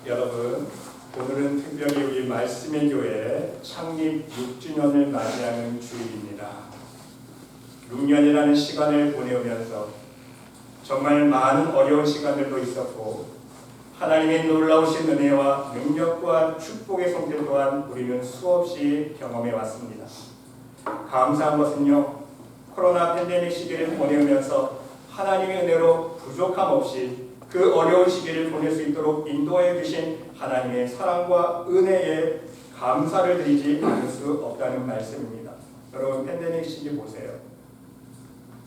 여러분, 오늘은 특별히 우리 말씀의 교회 창립 6주년을 맞이하는 주일입니다. 6년이라는 시간을 보내오면서 정말 많은 어려운 시간들도 있었고 하나님의 놀라우신 은혜와 능력과 축복의 손길 또한 우리는 수없이 경험해 왔습니다. 감사한 것은요, 코로나 팬데믹 시기를 보내오면서 하나님의 은혜로 부족함 없이 그 어려운 시기를 보낼 수 있도록 인도해 주신 하나님의 사랑과 은혜에 감사를 드리지 않을 수 없다는 말씀입니다. 여러분, 팬데믹 시기 보세요.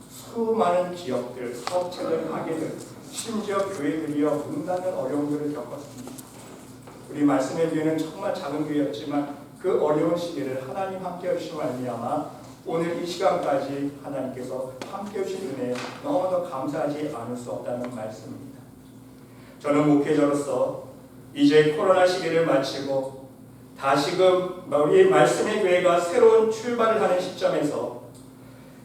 수많은 기업들, 사업체들, 가게들, 심지어 교회들이여 문 닫는 어려움들을 겪었습니다. 우리 말씀의 교회는 정말 작은 교회였지만 그 어려운 시기를 하나님 함께 하시고 말미암아 오늘 이 시간까지 하나님께서 함께 해주신 은혜에 너무나 감사하지 않을 수 없다는 말씀입니다. 저는 목회자로서 이제 코로나 시기를 마치고 다시금 우리 말씀의 교회가 새로운 출발을 하는 시점에서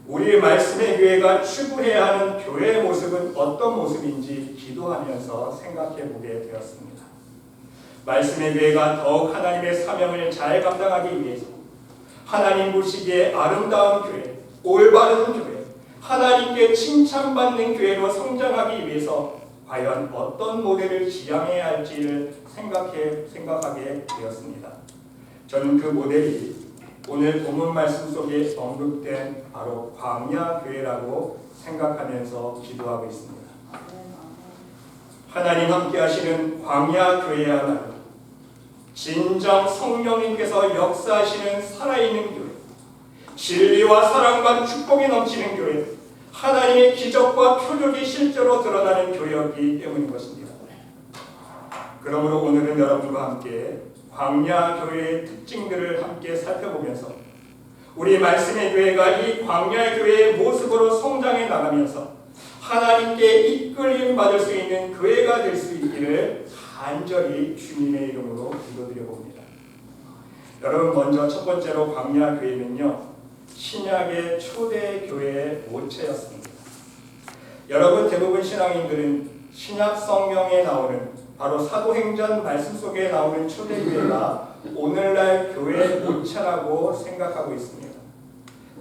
우리 말씀의 교회가 추구해야 하는 교회의 모습은 어떤 모습인지 기도하면서 생각해 보게 되었습니다. 말씀의 교회가 더욱 하나님의 사명을 잘 감당하기 위해서 하나님 보시기에 아름다운 교회, 올바른 교회, 하나님께 칭찬받는 교회로 성장하기 위해서 과연 어떤 모델을 지향해야 할지를 생각하게 되었습니다. 저는 그 모델이 오늘 본문 말씀 속에 언급된 바로 광야교회라고 생각하면서 기도하고 있습니다. 하나님 함께 하시는 광야교회야말로 진정 성령님께서 역사하시는 살아있는 교회, 진리와 사랑과 축복이 넘치는 교회, 하나님의 기적과 표적이 실제로 드러나는 교회였기 때문인 것입니다. 그러므로 오늘은 여러분과 함께 광야교회의 특징들을 함께 살펴보면서 우리 말씀의 교회가 이 광야교회의 모습으로 성장해 나가면서 하나님께 이끌림 받을 수 있는 교회가 될 수 있기를 간절히 주님의 이름으로 기도드려 봅니다. 여러분, 먼저 첫 번째로 광야교회는요, 신약의 초대 교회의 모체였습니다. 여러분, 대부분 신앙인들은 신약 성경에 나오는 바로 사도행전 말씀 속에 나오는 초대 교회가 오늘날 교회의 모체라고 생각하고 있습니다.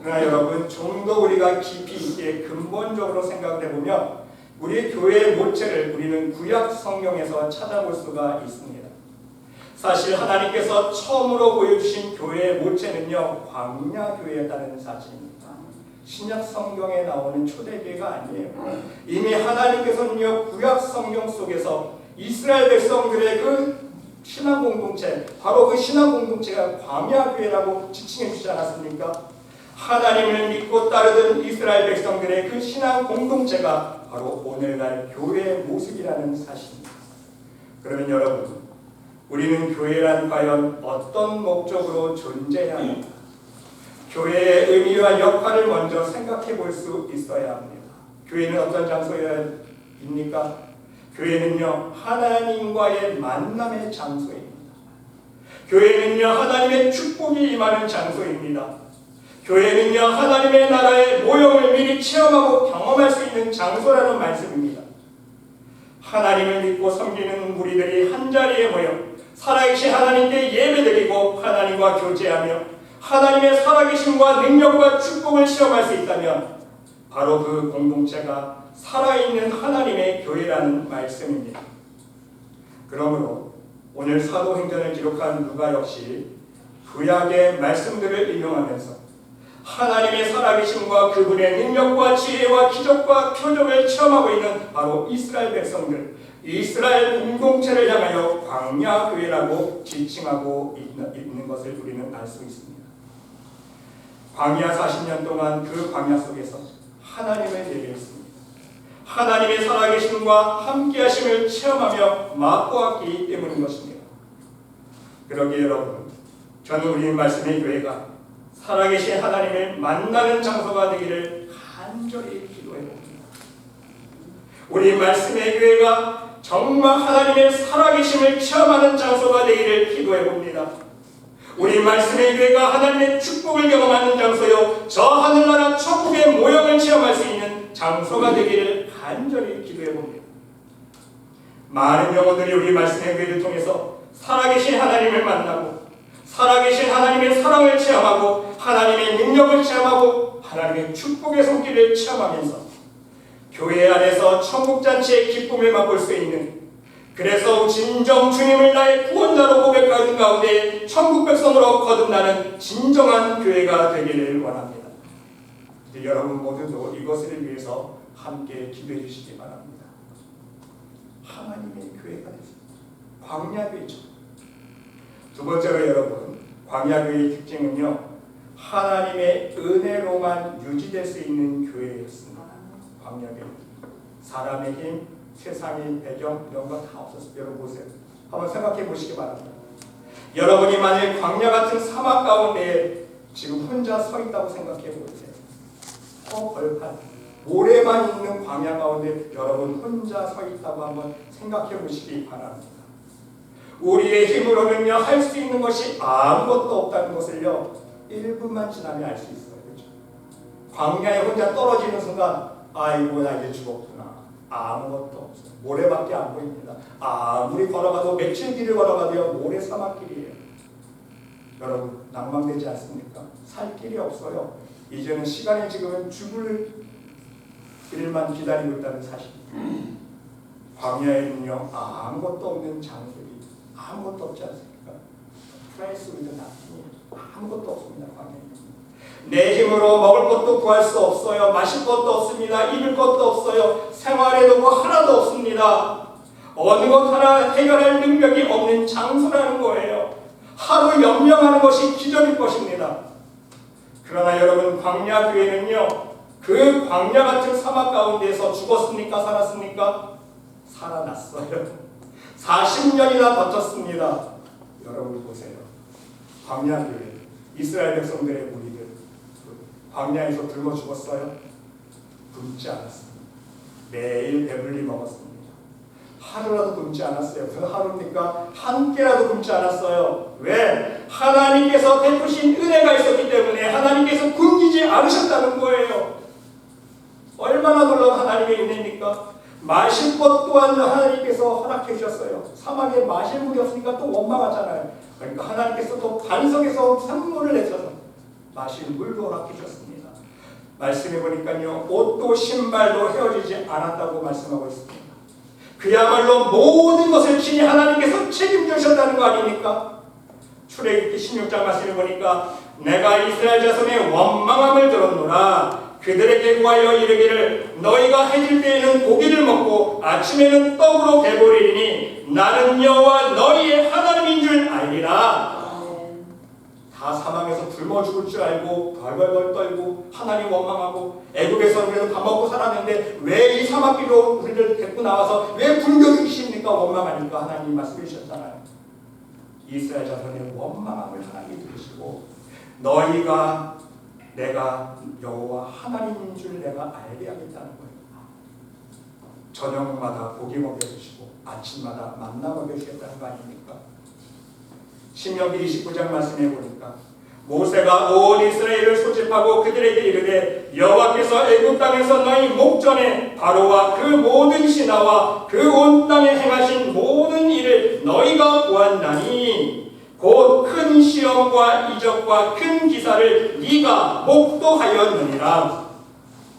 그러나 여러분, 좀 더 우리가 깊이 있게 근본적으로 생각을 해보면 우리 교회의 모체를 우리는 구약 성경에서 찾아볼 수가 있습니다. 사실 하나님께서 처음으로 보여주신 교회의 모체는요, 광야교회였다는 사실입니다. 신약 성경에 나오는 초대교회가 아니에요. 이미 하나님께서는요, 구약 성경 속에서 이스라엘 백성들의 그 신앙 공동체, 바로 그 신앙 공동체가 광야교회라고 지칭해 주지 않았습니까? 하나님을 믿고 따르던 이스라엘 백성들의 그 신앙 공동체가 바로 오늘날 교회의 모습이라는 사실입니다. 그러면 여러분, 우리는 교회란 과연 어떤 목적으로 존재해야 합니까? 교회의 의미와 역할을 먼저 생각해 볼 수 있어야 합니다. 교회는 어떤 장소입니까? 교회는요, 하나님과의 만남의 장소입니다. 교회는요, 하나님의 축복이 임하는 장소입니다. 교회는요, 하나님의 나라의 모형을 미리 체험하고 경험할 수 있는 장소라는 말씀입니다. 하나님을 믿고 섬기는 무리들이 한자리에 모여 살아계신 하나님께 예배드리고 하나님과 교제하며 하나님의 살아계심과 능력과 축복을 시험할 수 있다면 바로 그 공동체가 살아있는 하나님의 교회라는 말씀입니다. 그러므로 오늘 사도행전을 기록한 누가 역시 구약의 말씀들을 인용하면서 하나님의 살아계심과 그분의 능력과 지혜와 기적과 표적을 체험하고 있는 바로 이스라엘 백성들, 이스라엘 공동체를 향하여 광야교회라고 지칭하고 있는 것을 우리는 알 수 있습니다. 광야 40년 동안 그 광야 속에서 하나님을 예배했습니다. 하나님의 살아계심과 함께하심을 체험하며 맛보았기 때문인 것입니다. 그러기에 여러분, 저는 우리 말씀의 교회가 살아계신 하나님을 만나는 장소가 되기를 간절히 기도해봅니다. 우리 말씀의 교회가 정말 하나님의 살아계심을 체험하는 장소가 되기를 기도해봅니다. 우리 말씀의 교회가 하나님의 축복을 경험하는 장소요, 저 하늘나라 천국의 모형을 체험할 수 있는 장소가 되기를 간절히 기도해봅니다. 많은 영혼들이 우리 말씀의 교회를 통해서 살아계신 하나님을 만나고 살아계신 하나님의 사랑을 체험하고 하나님의 능력을 체험하고 하나님의 축복의 손길을 체험하면서 교회 안에서 천국잔치의 기쁨을 맛볼 수 있는, 그래서 진정 주님을 나의 구원자로 고백하는 가운데 천국 백성으로 거듭나는 진정한 교회가 되기를 원합니다. 여러분 모두도 이것을 위해서 함께 기도해 주시기 바랍니다. 하나님의 교회가 되십니다. 광야교회죠. 두 번째로 여러분, 광야교회의 특징은요, 하나님의 은혜로만 유지될 수 있는 교회였습니다. 광야교회. 사람의 힘, 세상의 배경 이런 거 다 없었어요. 여러분 보세요. 한번 생각해 보시기 바랍니다. 여러분이 만일 광야 같은 사막 가운데 지금 혼자 서 있다고 생각해 보세요. 벌판, 모래만 있는 광야 가운데 여러분 혼자 서 있다고 한번 생각해 보시기 바랍니다. 우리의 힘으로는요, 할 수 있는 것이 아무것도 없다는 것을요, 1분만 지나면 알 수 있어요. 그렇죠? 광야에 혼자 떨어지는 순간, 아이고 나 이제 죽었구나. 아무것도 없어요. 모래밖에 안 보입니다. 아무리 걸어가도 며칠 길을 걸어가도요, 모래 사막길이에요. 여러분 낭만되지 않습니까? 살 길이 없어요. 이제는 시간이 지금은 죽을 일만 기다리고 있다는 사실입니다. 광야에는요, 아무것도 없는 장소이 아무것도 없지 않습니까? 프라이스 위드 나팅이에요. 아무것도 없습니다. 광야에는. 내 힘으로 먹을 것도 구할 수 없어요. 마실 것도 없습니다. 입을 것도 없어요. 생활의 도구 하나도 없습니다. 어느 것 하나 해결할 능력이 없는 장소라는 거예요. 하루 연명하는 것이 기적일 것입니다. 그러나 여러분, 광야 교회는요, 그 광야 같은 사막 가운데서 죽었습니까? 살았습니까? 살아났어요. 40년이나 버텼습니다. 여러분 보세요. 광야 교회, 이스라엘 백성들의 무리들 광야에서 굶어 죽었어요? 굶지 않았습니다. 매일 배불리 먹었습니다. 하루라도 굶지 않았어요. 그 하루니까 한 끼라도 굶지 않았어요. 왜? 하나님께서 베푸신 은혜가 있었기 때문에 하나님께서 굶기지 않으셨다는 거예요. 얼마나 놀라운 하나님의 은혜입니까? 마실 것 또한 하나님께서 허락해 주셨어요. 사막에 마실 물이 없으니까 또 원망하잖아요. 그러니까 하나님께서 또 반석에서 산물을 내셔서 마실 물도 허락해 주셨습니다. 말씀해 보니까요, 옷도 신발도 헤어지지 않았다고 말씀하고 있습니다. 그야말로 모든 것을 친히 하나님께서 책임져 주셨다는 거 아닙니까? 출애굽기 16장 말씀해 보니까 내가 이스라엘 자손의 원망함을 들었노라. 그들에게 구하여 이르기를 너희가 해질 때에는 고기를 먹고 아침에는 떡으로 배부리니 나는 여호와 너희의 하나님인 줄 알리라. 다 사망해서 굶어 죽을 줄 알고 벌벌벌 떨고 하나님 원망하고 애굽에서는 그래도 밥 먹고 살았는데 왜 이 사막길로 우리를 데리고 나와서 왜 굶겨 죽이십니까? 원망하니까 하나님 말씀해 주셨잖아요. 이스라엘 자손의 원망함을 하나님이 들으시고 너희가 내가 여호와 하나님인 줄 내가 알게 하겠다는 거예요. 저녁마다 고기 먹여주시고 아침마다 만나 먹여주겠다는 거 아닙니까? 신명기 29장 말씀해 보니까 모세가 온 이스라엘을 소집하고 그들에게 이르되 여호와께서 애굽 땅에서 너희 목전에 바로와 그 모든 신하와 그 온 땅에 행하신 모든 일을 너희가 보았나니 곧 큰 시험과 이적과 큰 기사를 네가 목도하였느니라.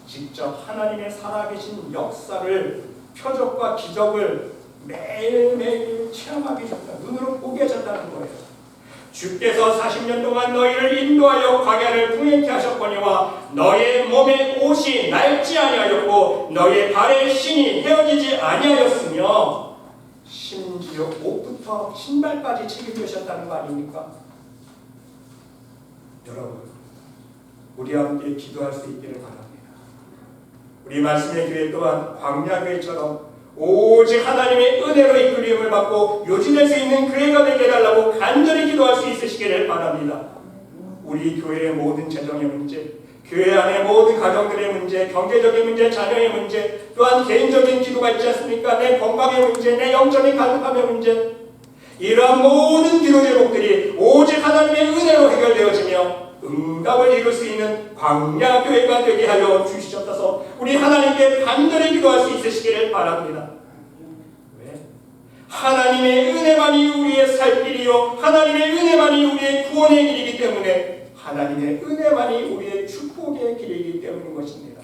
직접 하나님의 살아계신 역사를, 표적과 기적을 매일매일 체험하게 하셨다. 눈으로 보게 하셨다는 거예요. 주께서 40년 동안 너희를 인도하여 광야를 통행케 하셨거니와 너희의 몸에 옷이 낡지 아니하였고 너희의 발에 신이 헤어지지 아니하였으며 심지어 옷부터 신발까지 책임지셨다는 거 아닙니까? 여러분, 우리 함께 기도할 수 있기를 바랍니다. 우리 말씀의 교회 또한 광야교회처럼 오직 하나님의 은혜로 이끌림을 받고 요지될 수 있는 교회가 되게 해달라고 간절히 기도할 수 있으시기를 바랍니다. 우리 교회의 모든 재정의 문제, 교회 안의 모든 가정들의 문제, 경제적인 문제, 자녀의 문제, 또한 개인적인 기도가 있지 않습니까? 내 건강의 문제, 내 영적인 가족함의 문제, 이러한 모든 기도 제목들이 오직 하나님의 은혜로 해결되어지며 응답을 이룰 수 있는 광야교회가 되게 하여 주시옵소서. 우리 하나님께 간절히 기도할 수 있으시기를 바랍니다. 왜? 하나님의 은혜만이 우리의 살 길이요 하나님의 은혜만이 우리의 구원의 길이기 때문에 하나님의 은혜만이 우리의 축복의 길이기 때문인 것입니다.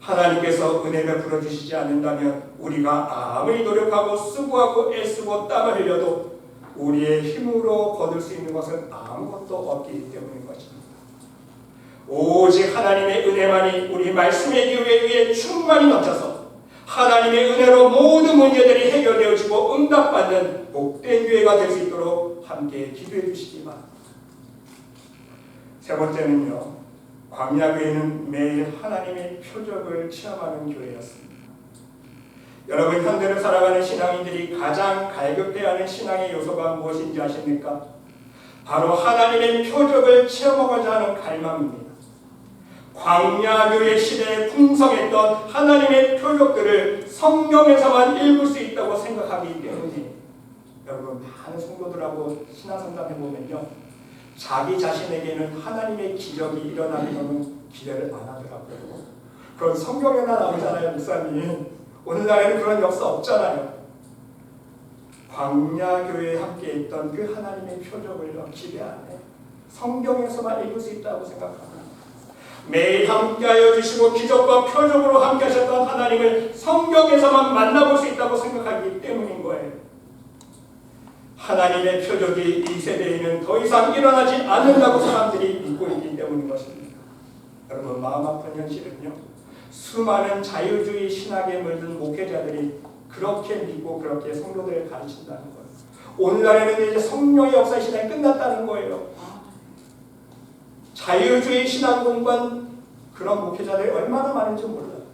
하나님께서 은혜 베풀어 주시지 않는다면 우리가 아무리 노력하고 수고하고 애쓰고 땀을 흘려도 우리의 힘으로 거둘 수 있는 것은 아무것도 없기 때문인 것입니다. 오직 하나님의 은혜만이 우리 말씀의 기회 위에 충만히 넘쳐서 하나님의 은혜로 모든 문제들이 해결되어지고 응답받는 복된 교회가 될 수 있도록 함께 기도해 주시기 바랍니다. 세 번째는요, 광야교회는 매일 하나님의 표적을 체험하는 교회였습니다. 여러분, 현대를 살아가는 신앙인들이 가장 갈급해야 하는 신앙의 요소가 무엇인지 아십니까? 바로 하나님의 표적을 체험하고자 하는 갈망입니다. 광야교회 시대에 풍성했던 하나님의 표적들을 성경에서만 읽을 수 있다고 생각하기 때문에 여러분, 많은 성도들하고 신앙상담 해보면요, 자기 자신에게는 하나님의 기적이 일어나기로는 기대를 안 하더라고요. 그건 성경에나 나오잖아요, 목사님. 오늘날에는 그런 역사 없잖아요. 광야교회에 함께 있던 그 하나님의 표적을 기대 안 해. 성경에서만 읽을 수 있다고 생각합니다. 매일 함께하여 주시고 기적과 표적으로 함께 하셨던 하나님을 성경에서만 만나볼 수 있다고 생각하기 때문인 거예요. 하나님의 표적이 이 세대에는 더 이상 일어나지 않는다고 사람들이 믿고 있기 때문인 것입니다. 여러분, 마음 아픈 현실은요, 수많은 자유주의 신학에 물든 목회자들이 그렇게 믿고 그렇게 성도들을 가르친다는 거예요. 오늘날에는 이제 성령의 역사 시대가 끝났다는 거예요. 자유주의 신학 공부한 그런 목회자들이 얼마나 많은지 몰라요.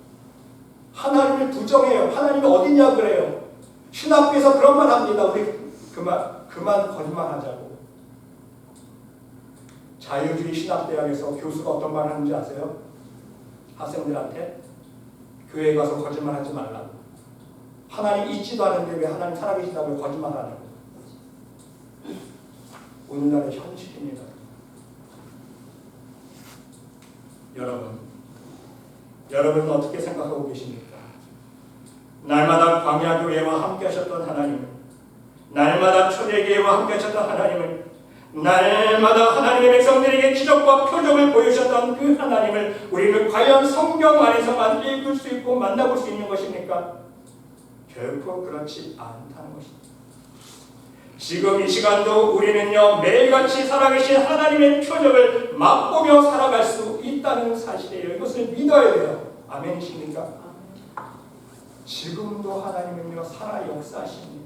하나님을 부정해요. 하나님이 어디냐 그래요. 신학교에서 그런 말 합니다. 우리 그만 거짓말하자고. 자유주의 신학대학에서 교수가 어떤 말 하는지 아세요? 학생들한테 교회에 가서 거짓말하지 말라고. 하나님 있지도 않은데 왜 하나님 살아계시다고 거짓말하냐고. 오늘날의 현실입니다. 여러분은 어떻게 생각하고 계십니까? 날마다 광야교회와 함께 하셨던 하나님을, 날마다 초대교회와 함께 하셨던 하나님을, 날마다 하나님의 백성들에게 기적과 표적을 보여주셨던 그 하나님을 우리는 과연 성경 안에서만 읽을 수 있고 만나볼 수 있는 것입니까? 결코 그렇지 않다는 것입니다. 지금 이 시간도 우리는요, 매일같이 살아계신 하나님의 표적을 맛보며 살아갈 수 있다는 사실이에요. 이것을 믿어야 돼요. 아멘이십니까? 지금도 하나님은요, 살아 역사하십니다.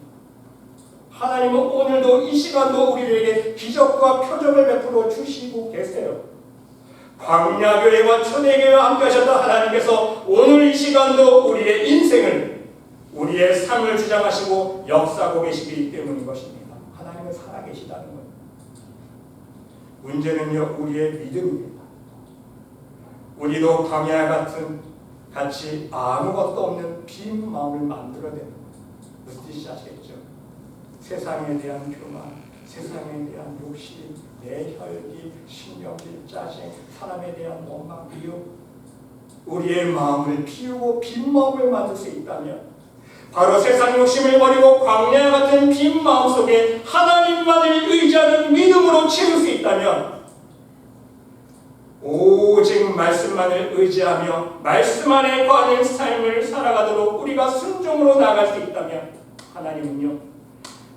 하나님은 오늘도 이 시간도 우리에게 기적과 표적을 베풀어 주시고 계세요. 광야교회와 초대교회와 함께 하셨던 하나님께서 오늘 이 시간도 우리의 인생을, 우리의 삶을 주장하시고 역사하고 계시기 때문인 것입니다. 하나님은 살아계시다는 거예요. 문제는요, 우리의 믿음입니다. 우리도 광야 같이 아무것도 없는 빈 마음을 만들어내는 거예요. 무슨 뜻인지 아시겠죠? 세상에 대한 교만, 세상에 대한 욕심, 내혈기, 신경질, 짜증, 사람에 대한 원망, 미움, 우리의 마음을 비우고 빈 마음을 만들 수 있다면, 바로 세상 욕심을 버리고 광야 같은 빈 마음 속에 하나님만을 의지하는 믿음으로 채울 수 있다면, 오직 말씀만을 의지하며 말씀 안에 거하는 삶을 살아가도록 우리가 순종으로 나아갈 수 있다면, 하나님은요,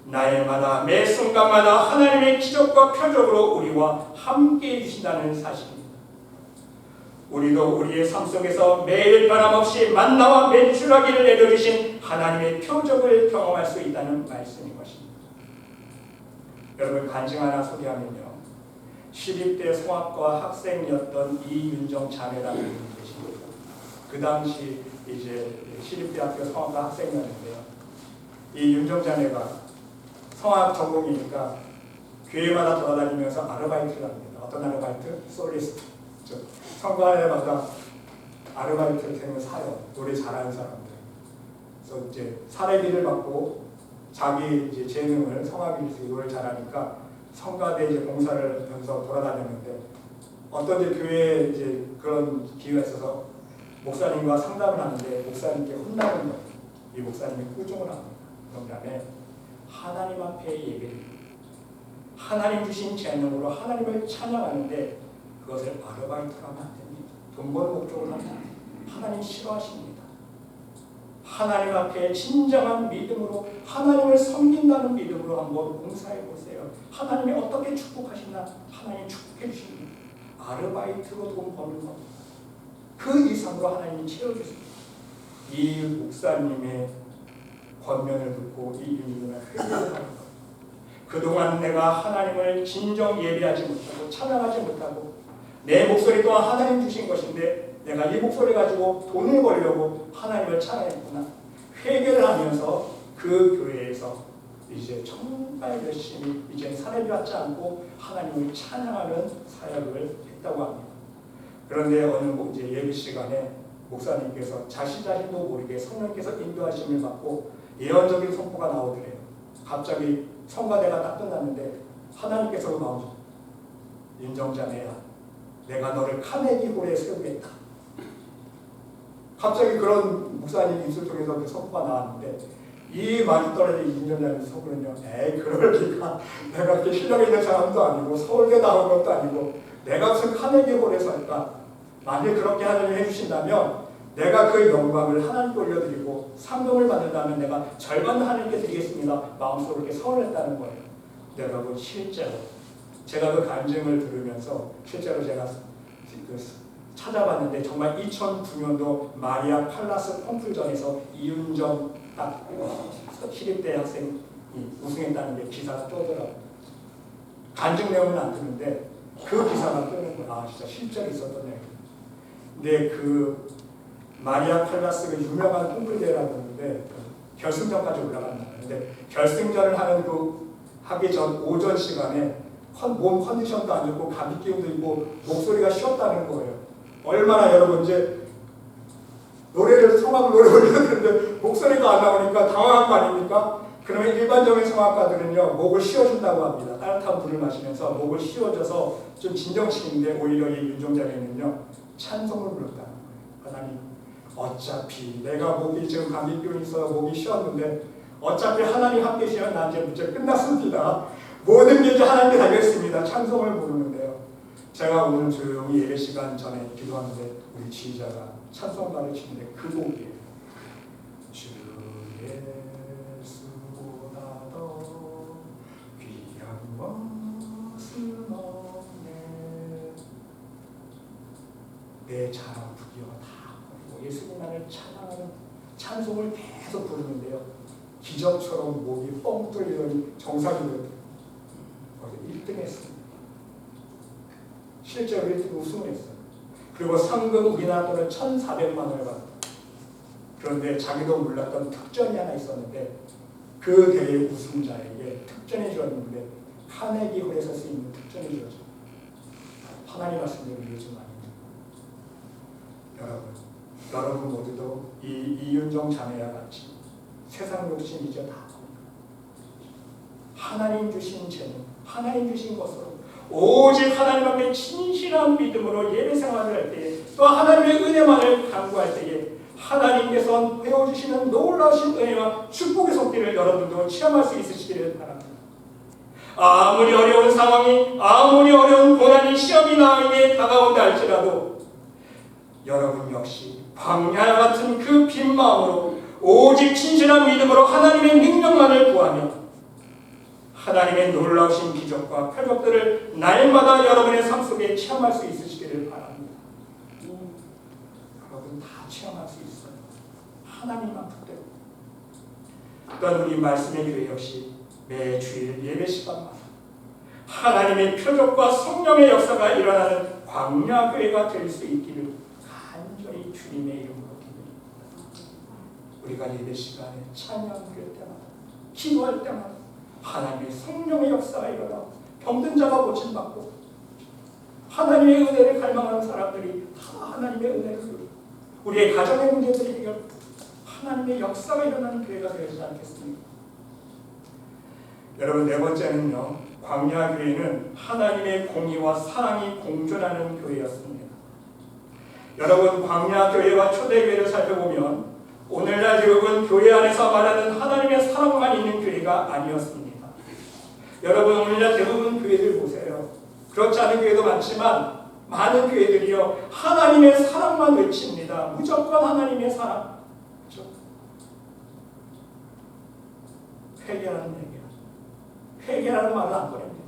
날마다 매 순간마다 하나님의 기적과 표적으로 우리와 함께 해주신다는 사실입니다. 우리도 우리의 삶 속에서 매일 변함없이 만나와 매출하기를 내려주신 하나님의 표적을 경험할 수 있다는 말씀인 것입니다. 여러분, 간증 하나 소개하면요, 시립대 성악과 학생이었던 이윤정 자매라는 분이 계십니다. 그 당시 이제 시립대학교 성악과 학생이었는데요, 이 윤정 자매가 성악 전공이니까 교회마다 돌아다니면서 아르바이트를 합니다. 어떤 아르바이트? 솔리스트. 성가대마다 아르바이트를 되면 사요. 노래 잘하는 사람들. 그래서 이제 사례비를 받고 자기 이제 재능을 성악을 노래 잘하니까 성가대 이제 봉사를 하면서 돌아다녔는데, 어떤 이제 교회에 이제 그런 기회가 있어서 목사님과 상담을 하는데 목사님께 혼나는 거예요. 이 목사님이 꾸중을 합니다. 그다음에 하나님 앞에 예배를 하나님 주신 재능으로 하나님을 찬양하는데 그것을 아르바이트로 하면 안 됩니다. 돈 버는 목적으로 하면 안 됩니다. 하나님 싫어하십니다. 하나님 앞에 진정한 믿음으로 하나님을 섬긴다는 믿음으로 한번 봉사해 보세요. 하나님이 어떻게 축복하시나 하나님 축복해 주십니다. 아르바이트로 돈 버는 것 그 이상으로 하나님이 채워주십니다. 이 목사님의 권면을 듣고 이 인생을 회개하는 것. 그동안 내가 하나님을 진정 예배하지 못하고 찬양하지 못하고 내 목소리 또한 하나님 주신 것인데 내가 이 목소리 가지고 돈을 벌려고 하나님을 찬양했구나. 회개를 하면서 그 교회에서 이제 정말 열심히 이제 사례비 받지 않고 하나님을 찬양하는 사역을 했다고 합니다. 그런데 어느 이제 예배 시간에 목사님께서 자신도 모르게 성령께서 인도하심을 받고 예언적인 선포가 나오더래요. 갑자기 성가대가 딱 끝났는데 하나님께서 나오죠. 인정자네야, 내가 너를 카네기 홀에 세우겠다. 갑자기 그런 목사님 입술 통해서 그 선포가 나왔는데 이 말이 떨어진 인정자님 속으로는요, 에이 그럴 리가, 내가 그렇게 실력 있는 사람도 아니고 서울대 나온 것도 아니고 내가 무슨 카네기 홀에 설까. 만약 그렇게 하나님이 해주신다면 내가 그 영광을 하나님께 올려드리고 상금을 받는다면 내가 절반은 하나님께 드리겠습니다. 마음속으로 이렇게 서운했다는 거예요. 여러분 실제로 제가 그 간증을 들으면서 실제로 제가 찾아봤는데 정말 2009년도 마리아 칼라스 콩쿨전에서 이윤정 딱 시립대 학생이 우승했다는 게 기사가 떠더라고요. 간증 내용은 안 뜨는데 그 기사가 뜨는 거예요. 아 진짜 실제로 있었던 내용. 근데 그 마리아 칼라스가 유명한 콩쿨대회라고 하는데 결승전까지 올라간다. 근데 결승전을 하는 하기 전 오전 시간에 몸 컨디션도 안 좋고 감기 기운도 있고 목소리가 쉬었다는 거예요. 얼마나 여러분 이제 성악을 노래 올려야 되는데 목소리가 안 나오니까 당황한 거 아닙니까? 그러면 일반적인 성악가들은요 목을 씌워준다고 합니다. 따뜻한 물을 마시면서 목을 씌워줘서 좀 진정시키는데 오히려 이 윤종자에는요 찬송을 불렀다는 거예요. 하나님, 어차피 내가 목이 지금 감기 기운이 있어 목이 쉬었는데 어차피 하나님 함께 계시면 난 이제 문제 끝났습니다. 모든 게 이제 하나님께 달려있습니다. 찬송을 부르는데요. 제가 오늘 조용히 예배 시간 전에 기도하는데 우리 지휘자가 찬송 가르치는데 그 곡이에요. 주 예수보다 더 귀한 것은 없네. 내 자랑 부귀와 다 버리고 예수님만을 찬양하는 찬송을 계속 부르는데요. 기적처럼 목이 뻥 뚫리더니 정상이 되었어요. 1등 했습니다. 실제로 1등 우승을 했어요. 그리고 상금 우리나라 돈을 1,400만 원을 받았다. 그런데 자기도 몰랐던 특전이 하나 있었는데 그 대회 우승자에게 특전이 주었는데 카네기 홀에서 쓰이는 특전이 주었죠. 하나님 말씀대로 요즘 아닙니다. 여러분 모두도 이 이윤정 자매와 같이 세상 욕심 이제 다 하나님 주신 재능, 하나님 주신 것으로 오직 하나님 앞에 진실한 믿음으로 예배 생활을 할 때에 또 하나님의 은혜만을 간구할 때에 하나님께서 베어주시는 놀라우신 은혜와 축복의 손길을 여러분도 체험할 수 있으시기를 바랍니다. 아무리 어려운 상황이, 아무리 어려운 고난이 시험이 나에게 다가온다 할지라도 여러분 역시 광야 같은 그 빈 마음으로 오직 진실한 믿음으로 하나님의 능력만을 구하며 하나님의 놀라우신 기적과 표적들을 날마다 여러분의 삶 속에 체험할 수 있으시기를 바랍니다. 여러분 다 체험할 수 있어요. 하나님만 붙들고. 또한 우리 말씀의 교회 역시 매 주일 예배 시간마다 하나님의 표적과 성령의 역사가 일어나는 광야 교회가 될 수 있기를 간절히 주님의 이름으로 기도합니다. 우리가 예배 시간에 찬양드릴 때마다 기도할 때마다 하나님의 성령의 역사가 일어나고 병든 자가 고침받고 하나님의 은혜를 갈망하는 사람들이 다 하나님의 은혜를 누리고 우리의 가정의 문제들이 해결 하나님의 역사가 일어나는 교회가 되지 않겠습니까? 여러분 네 번째는요, 광야 교회는 하나님의 공의와 사랑이 공존하는 교회였습니다. 여러분 광야 교회와 초대교회를 살펴보면 오늘날 교육은 교회 안에서 말하는 하나님의 사랑만 교회가 아니었습니다. 여러분, 오늘날 대부분 교회들 보세요. 그렇지 않은 교회도 많지만 많은 교회들이요, 하나님의 사랑만 외칩니다. 무조건 하나님의 사랑. 그렇죠? 회개라는 얘기야. 회개라는 말을 안 꺼냅니다.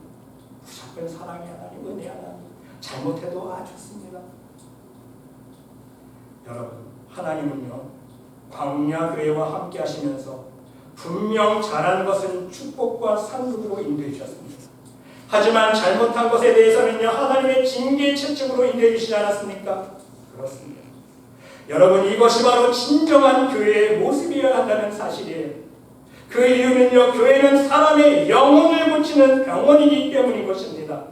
무조건 사랑이 하나님, 은혜 하나님. 잘못해도 좋습니다. 여러분, 하나님은요, 광야 교회와 함께 하시면서 분명 잘한 것은 축복과 상급으로 인도해 주셨습니다. 하지만 잘못한 것에 대해서는요, 하나님의 징계 채찍으로 인도해 주시지 않았습니까? 그렇습니다. 여러분, 이것이 바로 진정한 교회의 모습이어야 한다는 사실이에요. 그 이유는요, 교회는 사람의 영혼을 고치는 병원이기 때문인 것입니다.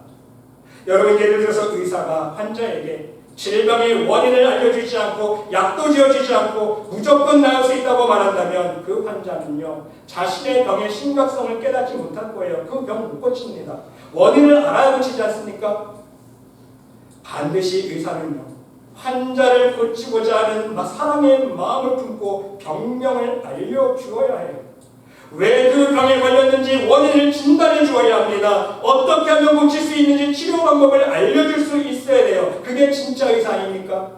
여러분, 예를 들어서 의사가 환자에게 질병의 원인을 알려주지 않고 약도 지어주지 않고 무조건 나을 수 있다고 말한다면 그 환자는요, 자신의 병의 심각성을 깨닫지 못할 거예요. 그 병 못 고칩니다. 원인을 알아야 고치지 않습니까? 반드시 의사는요, 환자를 고치고자 하는 사랑의 마음을 품고 병명을 알려주어야 해요. 왜 그 병에 걸렸는지 원인을 진단해 주어야 합니다. 어떻게 하면 고칠 수 있는지 치료 방법을 알려줄 수 있어야 돼요. 그게 진짜 의사 아닙니까?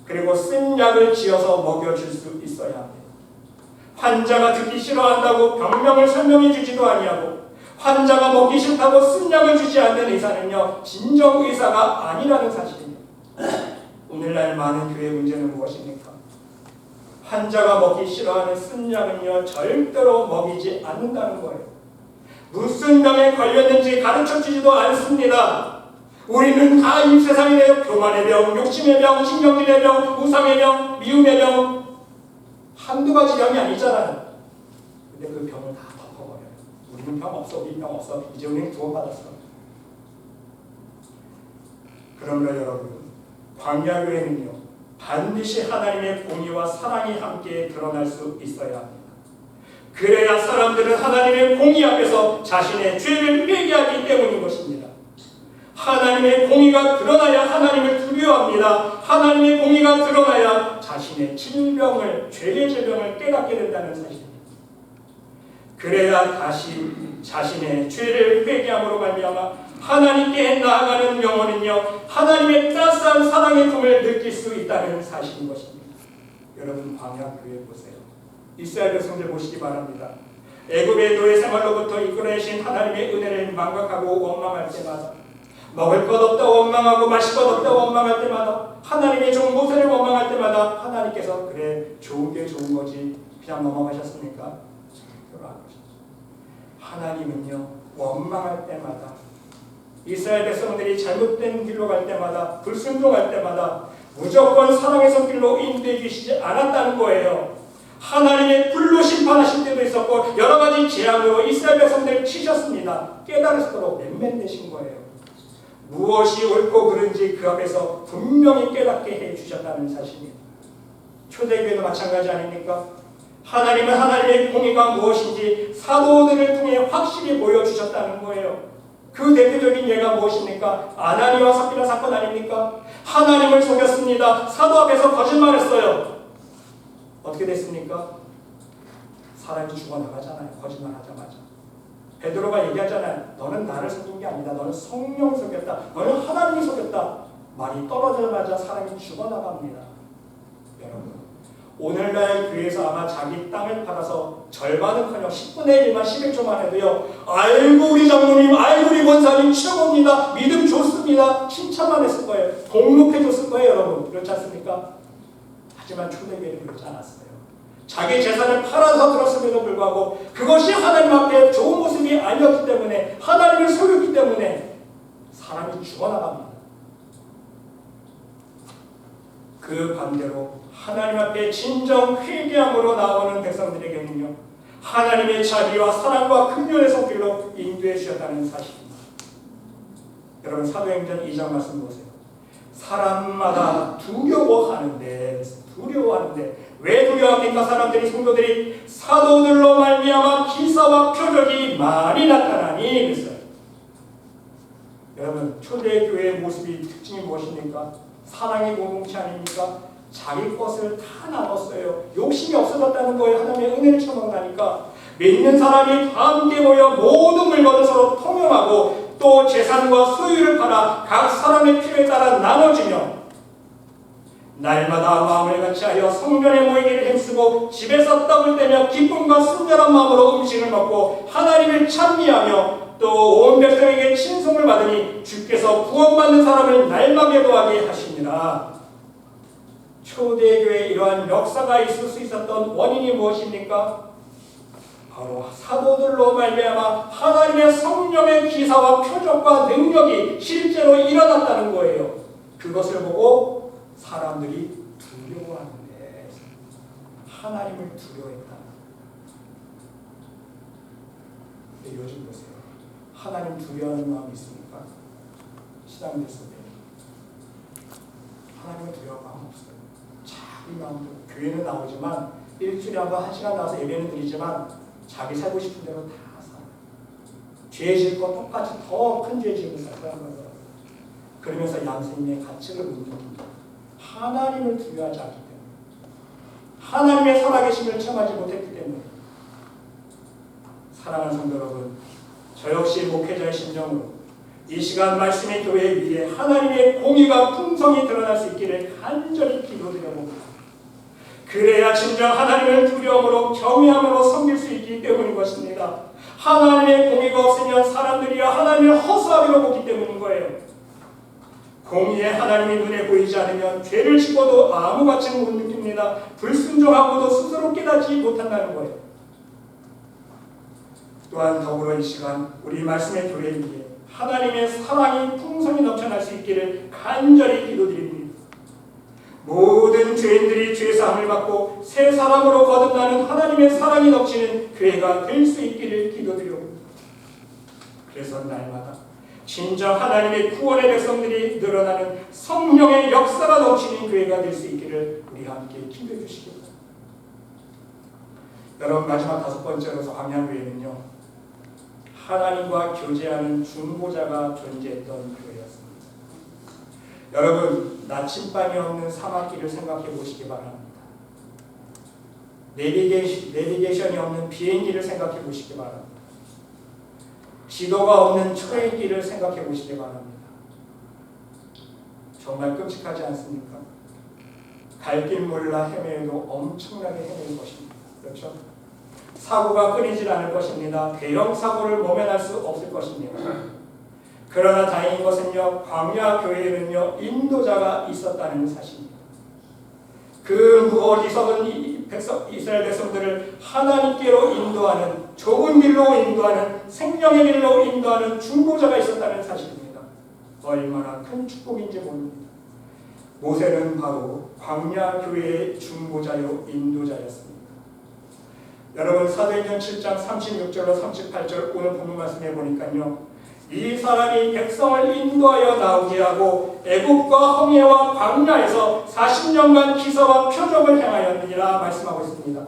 그리고 쓴 약을 지어서 먹여줄 수 있어야 합니다. 환자가 듣기 싫어한다고 병명을 설명해 주지도 아니하고 환자가 먹기 싫다고 쓴 약을 주지 않는 의사는요, 진정 의사가 아니라는 사실입니다. 오늘날 많은 교회의 문제는 무엇입니까? 환자가 먹기 싫어하는 쓴 약은요, 절대로 먹이지 않는다는 거예요. 무슨 병에 걸렸는지 가르쳐주지도 않습니다. 우리는 다 이 세상에 대해 교만의 병, 욕심의 병, 신경질의 병, 우상의 병, 미움의 병, 한두 가지 병이 아니잖아요. 근데 그 병을 다 덮어버려요. 우리는 병 없어, 우리 병 없어. 이제 우리는 구원받았어. 그러므로 여러분, 광야교회는요, 반드시 하나님의 공의와 사랑이 함께 드러날 수 있어야 합니다. 그래야 사람들은 하나님의 공의 앞에서 자신의 죄를 회개하기 때문인 것입니다. 하나님의 공의가 드러나야 하나님을 두려워합니다. 하나님의 공의가 드러나야 자신의 질병을, 죄의 질병을 깨닫게 된다는 사실입니다. 그래야 다시 자신의 죄를 회개함으로 말미암아 하나님께 나아가는 영혼은요, 하나님의 따스한 사랑의 품을 느낄 수 있다는 사실인 것입니다. 여러분, 광야교회 보세요. 이스라엘 백성들 보시기 바랍니다. 애굽의 노예 생활로부터 이끌어내신 하나님의 은혜를 망각하고 원망할 때마다, 먹을 것 없다고 원망하고 마실 것 없다고 원망할 때마다, 하나님의 종 모세를 원망할 때마다 하나님께서 그래, 좋은 게 좋은 거지 그냥 넘어가셨습니까? 절대로 안 하셨죠. 하나님은요, 원망할 때마다, 이스라엘 백성들이 잘못된 길로 갈 때마다, 불순종할 때마다 무조건 사랑의 손길로 인도해 주시지 않았다는 거예요. 하나님의 불로 심판하실 때도 있었고 여러 가지 재앙으로 이스라엘 백성들을 치셨습니다. 깨달으시도록 맨맨되신 거예요. 무엇이 옳고 그른지 그 앞에서 분명히 깨닫게 해주셨다는 사실입니다. 초대교회도 마찬가지 아닙니까? 하나님은 하나님의 공의가 무엇인지 사도들을 통해 확실히 보여주셨다는 거예요. 그 대표적인 예가 무엇입니까? 아나니와 삽비라 사건 아닙니까? 하나님을 속였습니다. 사도 앞에서 거짓말했어요. 어떻게 됐습니까? 사람이 죽어나가잖아요. 거짓말하자마자. 베드로가 얘기하잖아요. 너는 나를 속인 게 아니다. 너는 성령을 속였다. 너는 하나님을 속였다. 말이 떨어지자마자 사람이 죽어나갑니다. 여러분, 오늘날 교회에서 아마 자기 땅을 팔아서 절반은커녕 10분의 1만 11조만 해도요, 아이고 우리 장로님, 아이고 우리 권사님 최고입니다, 믿음 좋습니다, 칭찬만 했을 거예요. 복록해 줬을 거예요. 여러분, 그렇지 않습니까? 하지만 초대교회는 그렇지 않았어요. 자기 재산을 팔아서 들었음에도 불구하고 그것이 하나님 앞에 좋은 모습이 아니었기 때문에, 하나님을 속였기 때문에 사람이 죽어나갑니다. 그 반대로 하나님 앞에 진정 회개함으로 나오는 백성들에게는요, 하나님의 자비와 사랑과 긍휼의 손길로 인도해 주셨다는 사실입니다. 여러분, 사도행전 2장 말씀 보세요. 사람마다 두려워하는데 왜 두려워합니까? 사람들이, 성도들이 사도들로 말미암아 기사와 표적이 많이 나타나니 그랬어요. 여러분, 초대교회의 모습이 특징이 무엇입니까? 사랑의 공동체 아닙니까? 자기 것을 다 나눴어요. 욕심이 없어졌다는 거예요. 하나님의 은혜를 처먹으니까. 믿는 사람이 함께 모여 모든 물건을 서로 통용하고 또 재산과 소유를 팔아 각 사람의 필요에 따라 나눠주며 날마다 마음을 같이하여 성전에 모이기를 힘쓰고 집에서 떡을 떼며 기쁨과 순전한 마음으로 음식을 먹고 하나님을 찬미하며 또 온 백성에게 친송을 받으니 주께서 구원받는 사람을 날마게 도하게 하시니라. 초대교회에 이러한 역사가 있을 수 있었던 원인이 무엇입니까? 바로 사도들로 말미암아 하나님의 성령의 기사와 표적과 능력이 실제로 일어났다는 거예요. 그것을 보고 사람들이 두려워하는데 하나님을 두려워했다. 근데 요즘 보세요. 하나님 두려워하는 마음이 있습니까? 신앙들 속에 하나님을 두려워하는 마음 없어요. 자기 마음대로 교회는 나오지만 일주일에 한 번 1시간 나와서 예배는 드리지만 자기 살고 싶은 대로 다 살아요. 죄 지을 것 똑같이 더 큰 죄 지으고 살아가는 거예요. 그러면서 양생의 가치를 못 느낍니다. 하나님을 두려워하지 않기 때문에, 하나님의 살아계심을 체험하지 못했기 때문에. 사랑하는 성도 여러분, 저 역시 목회자의 심정으로 이 시간 말씀의 교회 위에 하나님의 공의가 풍성히 드러날 수 있기를 간절히 기도드려봅니다. 그래야 진정 하나님을 두려움으로 경외함으로 섬길 수 있기 때문인 것입니다. 하나님의 공의가 없으면 사람들이 하나님을 허수아비로 보기 때문인 거예요. 공의의 하나님이 눈에 보이지 않으면 죄를 짓고도 아무 가치는 못 느낍니다. 불순종하고도 스스로 깨닫지 못한다는 거예요. 또한 더불어 이 시간 우리 말씀의 교회 위에 하나님의 사랑이 풍성히 넘쳐날 수 있기를 간절히 기도드립니다. 모든 죄인들이 죄사함을 받고 새 사람으로 거듭나는 하나님의 사랑이 넘치는 교회가 될 수 있기를 기도드립니다. 그래서 날마다 진정 하나님의 구원의 백성들이 늘어나는 성령의 역사가 넘치는 교회가 될 수 있기를 우리 함께 기도해 주시기 바랍니다. 여러분, 마지막 5번째로 광야교회는요, 하나님과 교제하는 중보자가 존재했던 교회였습니다. 여러분, 나침반이 없는 사막길을 생각해 보시기 바랍니다. 내비게이션이 없는 비행기를 생각해 보시기 바랍니다. 지도가 없는 초행길을 생각해 보시기 바랍니다. 정말 끔찍하지 않습니까? 갈 길 몰라 헤매도 엄청나게 헤매는 것입니다. 그렇죠? 사고가 끊이질 않을 것입니다. 대형 사고를 모면할 수 없을 것입니다. 그러나 다행인 것은요, 광야 교회에는요, 인도자가 있었다는 사실입니다. 그 무어리석은 이스라엘 백성들을 하나님께로 인도하는, 좁은 길로 인도하는, 생명의 길로 인도하는 중보자가 있었다는 사실입니다. 얼마나 큰 축복인지 모릅니다. 모세는 바로 광야 교회의 중보자요, 인도자였습니다. 여러분, 사도행전 7장 36절로 38절 오늘 본문 말씀해 보니까요, 이 사람이 백성을 인도하여 나오게 하고 애국과 홍해와 광야에서 40년간 기사와 표적을 행하였느니라 말씀하고 있습니다.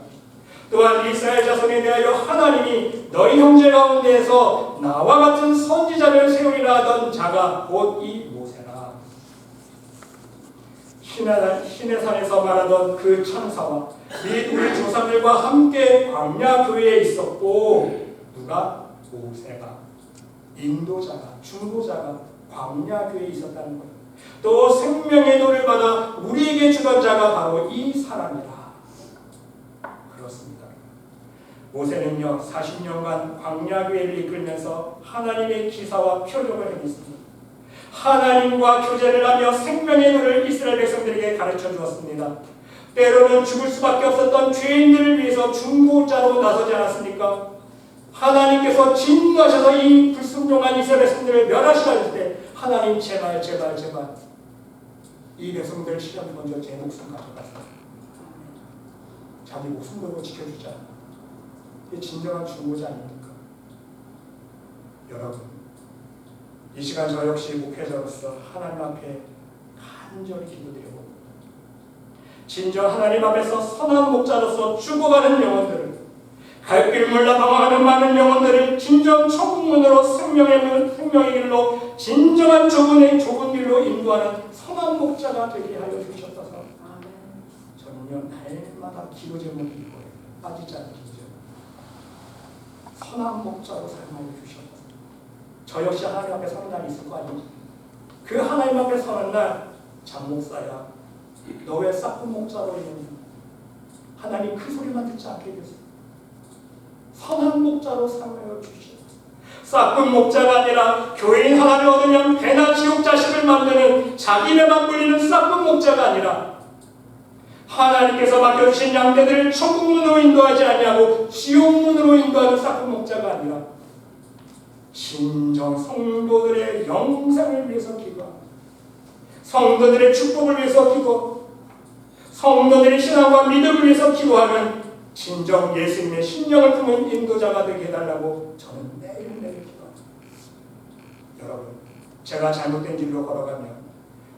또한 이스라엘 자손에 대하여 하나님이 너희 형제 가운데에서 나와 같은 선지자를 세우리라 하던 자가 곧 이 모세라. 신의 산에서 말하던 그 천사와 및 우리 조상들과 함께 광야 교회에 있었고, 누가? 모세가, 인도자가, 중보자가 광야 교회에 있었다는 거예요. 또 생명의 도를 받아 우리에게 주던 자가 바로 이 사람이라. 그렇습니다. 모세는요, 40년간 광야 교회를 이끌면서 하나님의 기사와 표적을 행했습니다. 하나님과 교제를 하며 생명의 도를 이스라엘 백성들에게 가르쳐 주었습니다. 때로는 죽을 수밖에 없었던 죄인들을 위해서 중보자로 나서지 않았습니까? 하나님께서 진노하셔서 이 불순종한 이스라엘 백성들을 멸하시라 할 때, 하나님 제발 이 백성들 시험 먼저 제 목숨 가져가세요. 자기 목숨 걸고 지켜주자. 이게 진정한 중보자 아닙니까? 여러분, 이 시간 저 역시 목회자로서 하나님 앞에 간절히 기도드려봅니다. 진정 하나님 앞에서 선한 목자로서 죽어가는 영혼들을, 갈 길 몰라 방황하는 많은 영혼들을 진정 천국문으로 생명의 길로, 진정한 좁은 길로 인도하는 선한 목자가 되게 하여 주셨어서 저는요, 날마다 기도 제목이 이거예요. 빠지지 않는 기도 제목. 선한 목자로 사용하여 주셨다. 저 역시 하나님 앞에 서는 날이 있을 거 아니지. 그 하나님 앞에 서는 날 장목사야, 너 왜 싹군 목자로 있느냐? 하나님 그 소리만 듣지 않게 해주세요. 선한 목자로 사용하여 주시옵소서. 싹군 목자가 아니라 교인 하나를 얻으면 배나 지옥 자식을 만드는 자기네만 불리는 싹군 목자가 아니라 하나님께서 맡겨주신 양떼들을 천국문으로 인도하지 아니하고 지옥문으로 인도하는 싹군 목자가 아니라 진정 성도들의 영생을 위해서 기도하고 성도들의 축복을 위해서 기도하고 성도들의 신앙과 믿음을 위해서 기도하는 진정 예수님의 심령을 품은 인도자가 되게 해달라고 저는 매일매일 기도합니다. 여러분, 제가 잘못된 길로 걸어가면,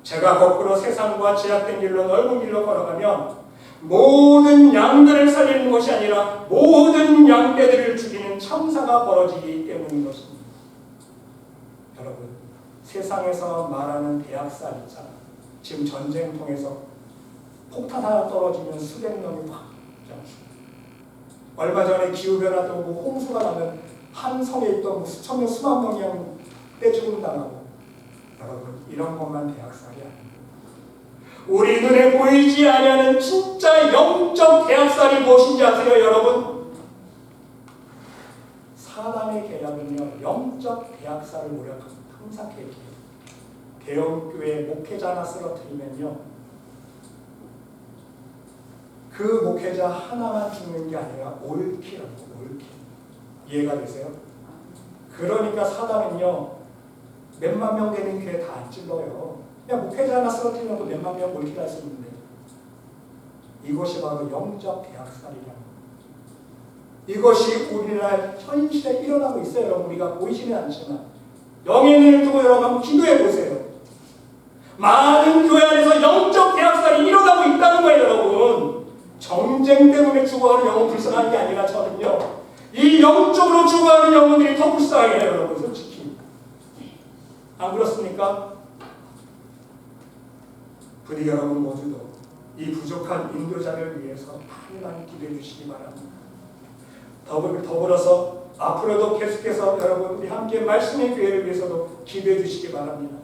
제가 거꾸로 세상과 제약된 길로, 넓은 길로 걸어가면 모든 양들을 살리는 것이 아니라 모든 양떼들을 죽이는 참사가 벌어지기 때문인 것입니다. 여러분, 세상에서 말하는 대학살 있잖아. 지금 전쟁 통해서 폭탄 하나 떨어지면 수백 명이 확 죽잖아. 얼마 전에 기후변화도 오고 홍수가 나면 한 성에 있던 수천 명, 수만 명이 떼죽음 당하고. 여러분, 이런 것만 대학살이 아닙니다. 우리 눈에 보이지 아니하는 진짜 영적 대학살이 무엇인지 아세요, 여러분? 사단의 계략은요, 영적 대학살을 노력합니다. 항상 계획해요. 대형교회 목회자 하나 쓰러뜨리면요, 그 목회자 하나만 죽는 게 아니라 올킬이라고, 올킬. 이해가 되세요? 그러니까 사단은요, 몇만 명 되는 교회 다 안 찔러요. 그냥 목회자 하나 쓰러뜨리면 또 몇만 명 올킬할 수 있는데, 이것이 바로 영적 대학살이라는 거예요. 이것이 우리나라 현실에 일어나고 있어요. 여러분, 우리가 보이지는 않지만 영의 눈을 두고 여러분 한번 기도해 보세요. 많은 교회 안에서 영적 대학살이 일어나고 있다는 거예요, 여러분. 정쟁 때문에 죽어가는 영혼 불쌍한 게 아니라 저는요, 이 영적으로 죽어가는 영혼들이 더 불쌍해요, 여러분. 솔직히 안 그렇습니까? 부디 여러분 모두도 이 부족한 인도자를 위해서 많이 기도해 주시기 바랍니다. 더불어서 앞으로도 계속해서 여러분 우리 함께 말씀의 교회를 위해서도 기도해 주시기 바랍니다.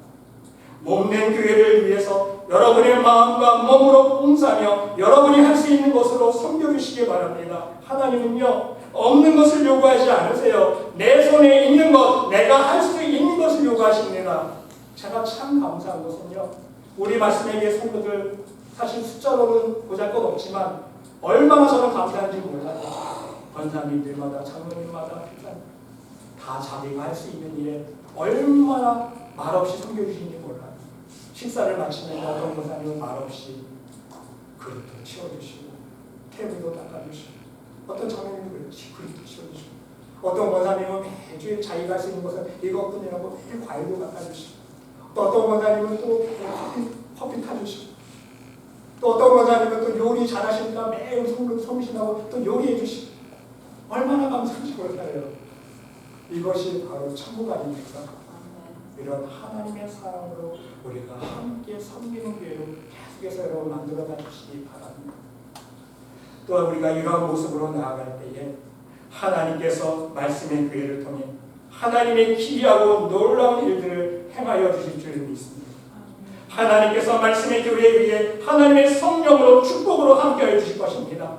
몸된 교회를 위해서 여러분의 마음과 몸으로 봉사하며 여러분이 할 수 있는 것으로 섬겨주시기 바랍니다. 하나님은요, 없는 것을 요구하지 않으세요. 내 손에 있는 것, 내가 할 수 있는 것을 요구하십니다. 제가 참 감사한 것은요, 우리 말씀의 교회 성도들 사실 숫자로는 보잘것없지만 얼마나 저는 감사한지 몰라요. 권사님들마다, 장로님마다 다 자기가 할 수 있는 일에 얼마나 말없이 섬겨주시는지 몰라요. 식사를 마치면 어떤 권사님은 말없이 그릇도 치워주시고 테이블도 닦아주시고, 어떤 장로님도 그렇지, 그릇도 치워주시고, 어떤 권사님은 매주 자기가 할 수 있는 것은 이것뿐이라고 매일 과일도 닦아주시고, 또 어떤 권사님은 또 커피 타주시고, 또 어떤 권사님은 또 요리 잘하시니까 매일 성실하고 또 요리해 주시고, 얼마나 감사한지 몰라요. 이것이 바로 천국 아닙니까? 이런 하나님의 사랑으로 우리가 함께 섬기는 교회로 계속해서 여러분 만들어가 주시기 바랍니다. 또한 우리가 이러한 모습으로 나아갈 때에 하나님께서 말씀의 교회를 통해 하나님의 기이하고 놀라운 일들을 행하여 주실 줄 믿습니다. 하나님께서 말씀의 교회에 위해 하나님의 성령으로 축복으로 함께하여 주실 것입니다.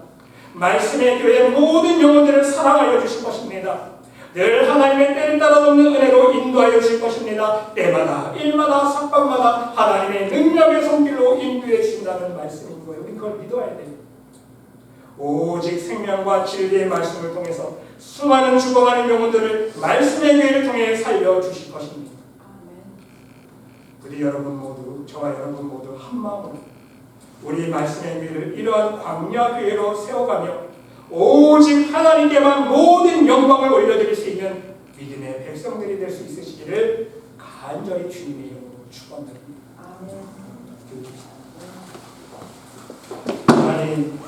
말씀의 교회의 모든 영혼들을 사랑하여 주실 것입니다. 늘 하나님의 때를 따라 돕는 은혜로 인도하여 주실 것입니다. 때마다 일마다 삭방마다 하나님의 능력의 손길로 인도해 주신다는 말씀인 거예요. 우리 그걸 믿어야 돼요. 오직 생명과 진리의 말씀을 통해서 수많은 죽어가는 영혼들을 말씀의 교회를 통해 살려주실 것입니다. 우리 여러분 모두, 저와 여러분 모두 한마음으로 우리 말씀의 교회를 이러한 광야 교회로 세워가며 오직 하나님께만 모든 영광을 올려드릴 수 있는 믿음의 백성들이 될 수 있으시기를 간절히 주님의 이름으로 축원드립니다. 아멘. 하나님,